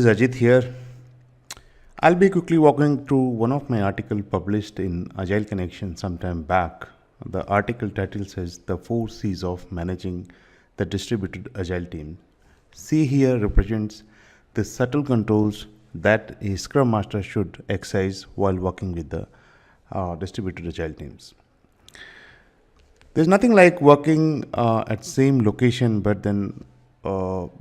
is Ajit here. I'll be quickly walking through one of my articles published in AgileConnection some time back. The article title says The 4 C's of Managing the Distributed Agile Team. C here represents the subtle controls that a Scrum Master should exercise while working with the distributed Agile teams. There's nothing like working at same location, but then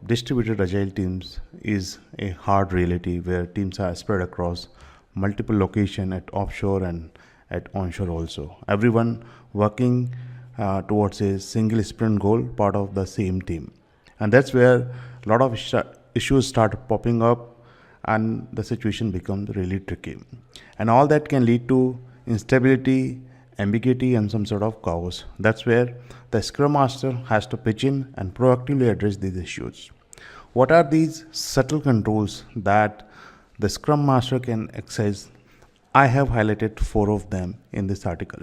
distributed Agile teams is a hard reality where teams are spread across multiple locations at offshore and at onshore also. Everyone working towards a single sprint goal, part of the same team. And that's where a lot of issues start popping up and the situation becomes really tricky. And all that can lead to instability, ambiguity, and some sort of chaos. That's where the Scrum Master has to pitch in and proactively address these issues. What are these subtle controls that the Scrum Master can exercise? I have highlighted 4 of them in this article.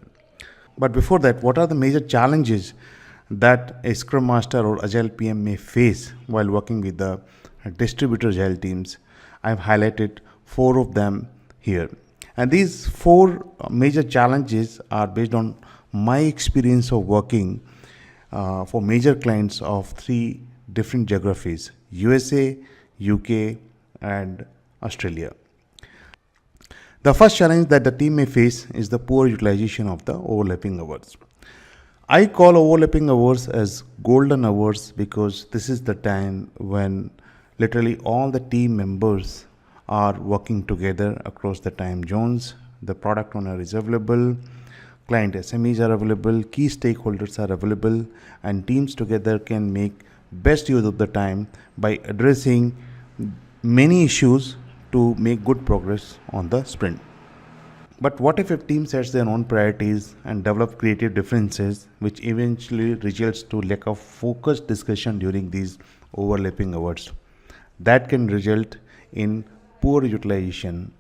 But before that, what are the major challenges that a Scrum Master or Agile PM may face while working with the distributed Agile teams? I've highlighted 4 of them here. And these 4 major challenges are based on my experience of working for major clients of 3 different geographies: USA, UK, and Australia. The first challenge that the team may face is the poor utilization of the overlapping hours. I call overlapping hours as golden hours because this is the time when literally all the team members are working together across the time zones. The product owner is available, client SMEs are available, key stakeholders are available, and teams together can make best use of the time by addressing many issues to make good progress on the sprint. But what if a team sets their own priorities and develop creative differences, which eventually results to lack of focused discussion during these overlapping hours? That can result in poor utilization.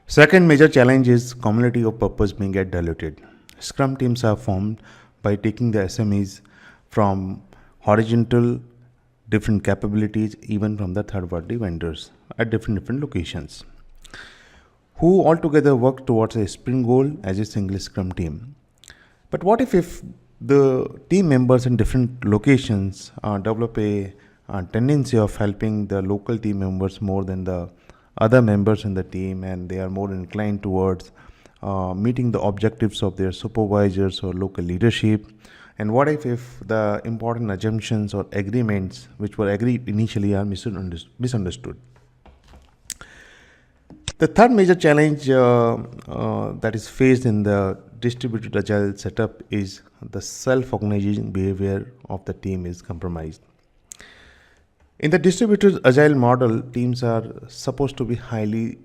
Second major challenge is commonality of purpose being get diluted. Scrum teams are formed by taking the SMEs from horizontal different capabilities, even from the third-party vendors at different locations, who altogether work towards a sprint goal as a single Scrum team. But what if the team members in different locations develop a tendency of helping the local team members more than the other members in the team, and they are more inclined towards meeting the objectives of their supervisors or local leadership? And what if the important assumptions or agreements which were agreed initially are misunderstood? The third major challenge that is faced in the distributed Agile setup is the self-organizing behavior of the team is compromised. In the distributed Agile model, teams are supposed to be highly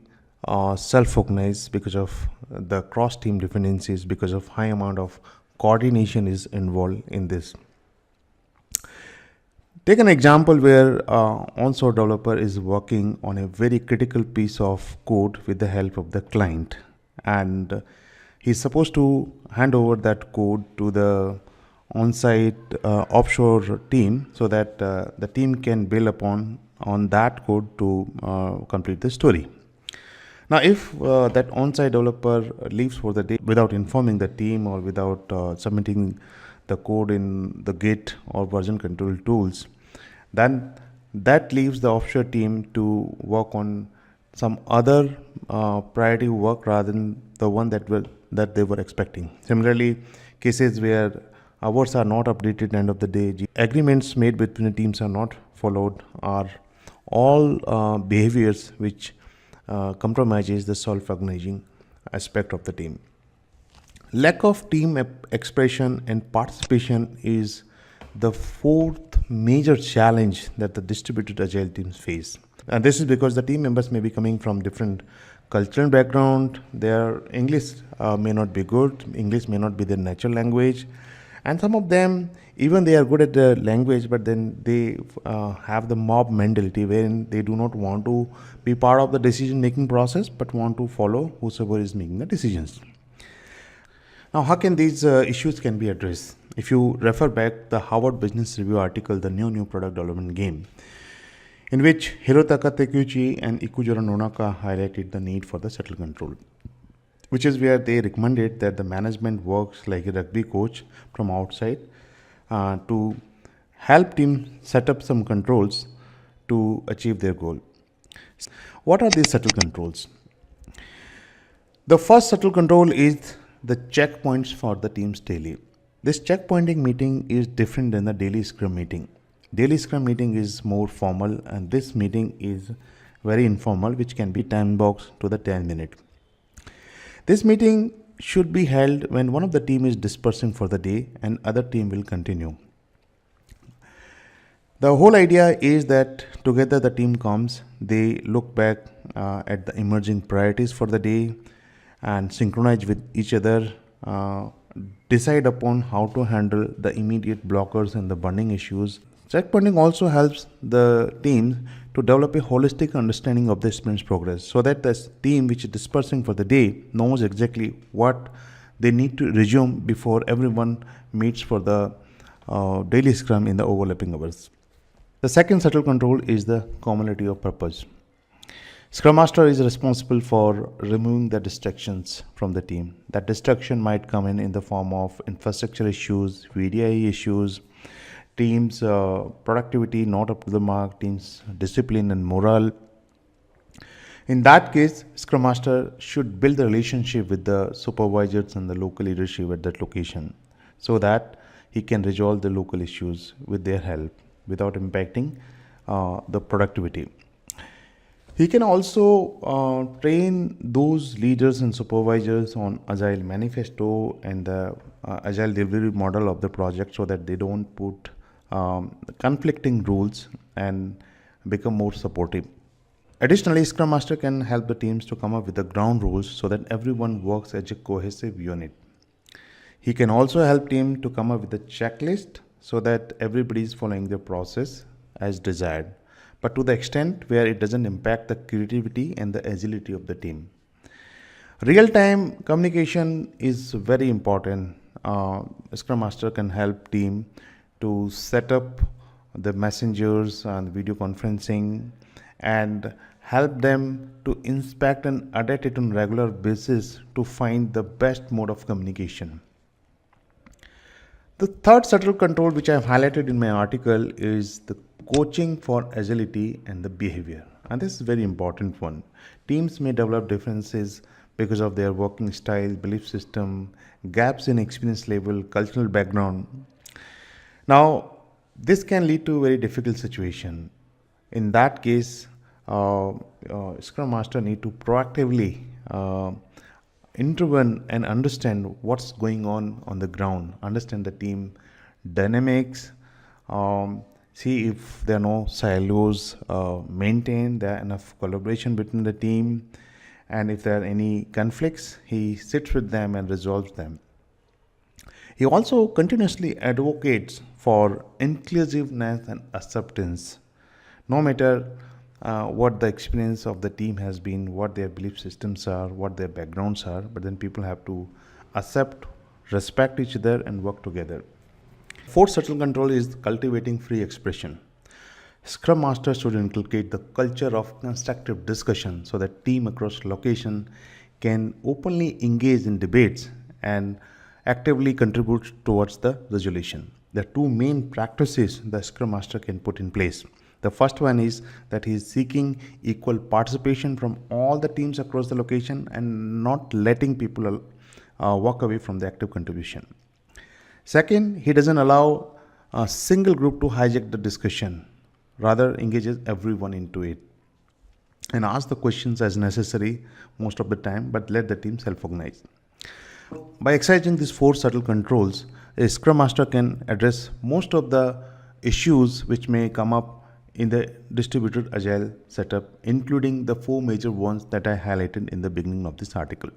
self-organized because of the cross-team dependencies, because of high amount of coordination is involved in this. Take an example where onshore developer is working on a very critical piece of code with the help of the client, and he's supposed to hand over that code to the on-site offshore team so that the team can build upon that code to complete the story. Now, if that on-site developer leaves for the day without informing the team or without submitting the code in the Git or version control tools, then that leaves the offshore team to work on some other priority work rather than the one that they were expecting. Similarly, cases where hours are not updated end of the day, agreements made between the teams are not followed, are all behaviors which compromises the self-organizing aspect of the team. Lack of team expression and participation is the 4th major challenge that the distributed Agile teams face. And this is because the team members may be coming from different cultural background, their English may not be good, English may not be their natural language, and some of them, even they are good at the language, but then they have the mob mentality wherein they do not want to be part of the decision making process but want to follow whosoever is making the decisions. Now, how can these issues can be addressed? If you refer back the Harvard Business Review article, The New Product Development Game, in which Hirotaka Takeuchi and Ikujiro Nonaka highlighted the need for the subtle control, which is where they recommended that the management works like a rugby coach from outside to help team set up some controls to achieve their goal. What are these subtle controls? The first subtle control is the checkpoints for the team's daily. This checkpointing meeting is different than the daily Scrum meeting. Daily Scrum meeting is more formal, and this meeting is very informal, which can be time boxed to the 10-minute. This meeting should be held when one of the team is dispersing for the day and other team will continue. The whole idea is that together the team comes, they look back at the emerging priorities for the day and synchronize with each other, decide upon how to handle the immediate blockers and the burning issues. Checkpointing also helps the team to develop a holistic understanding of the sprint's progress, so that the team which is dispersing for the day knows exactly what they need to resume before everyone meets for the daily Scrum in the overlapping hours. The second subtle control is the commonality of purpose. ScrumMaster is responsible for removing the distractions from the team. That distraction might come in the form of infrastructure issues, VDI issues, team's productivity not up to the mark, team's discipline and morale. In that case, Scrum Master should build the relationship with the supervisors and the local leadership at that location, so that he can resolve the local issues with their help without impacting the productivity. He can also train those leaders and supervisors on Agile manifesto and the Agile delivery model of the project, so that they don't put conflicting rules and become more supportive. Additionally, Scrum Master can help the teams to come up with the ground rules so that everyone works as a cohesive unit. He can also help team to come up with a checklist so that everybody is following the process as desired, but to the extent where it doesn't impact the creativity and the agility of the team. Real-time communication is very important. Scrum Master can help team to set up the messengers and video conferencing and help them to inspect and adapt it on regular basis to find the best mode of communication. The third subtle control which I have highlighted in my article is the coaching for agility and the behavior. And this is a very important one. Teams may develop differences because of their working style, belief system, gaps in experience level, cultural background. Now, this can lead to a very difficult situation. In that case, Scrum Master need to proactively intervene and understand what's going on the ground, understand the team dynamics, see if there are no silos maintained, there are enough collaboration between the team, and if there are any conflicts, he sits with them and resolves them. He also continuously advocates for inclusiveness and acceptance, no matter what the experience of the team has been, what their belief systems are, what their backgrounds are, but then people have to accept, respect each other and work together. Fourth subtle control is cultivating free expression. Scrum Master should inculcate the culture of constructive discussion so that team across location can openly engage in debates and actively contribute towards the resolution. There are two main practices the Scrum Master can put in place. The first one is that he is seeking equal participation from all the teams across the location and not letting people walk away from the active contribution. Second, he doesn't allow a single group to hijack the discussion, rather engages everyone into it and ask the questions as necessary most of the time, but let the team self-organize. By exercising these four subtle controls, a Scrum Master can address most of the issues which may come up in the distributed Agile setup, including the four major ones that I highlighted in the beginning of this article.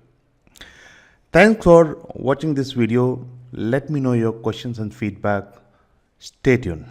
Thanks for watching this video. Let me know your questions and feedback. Stay tuned.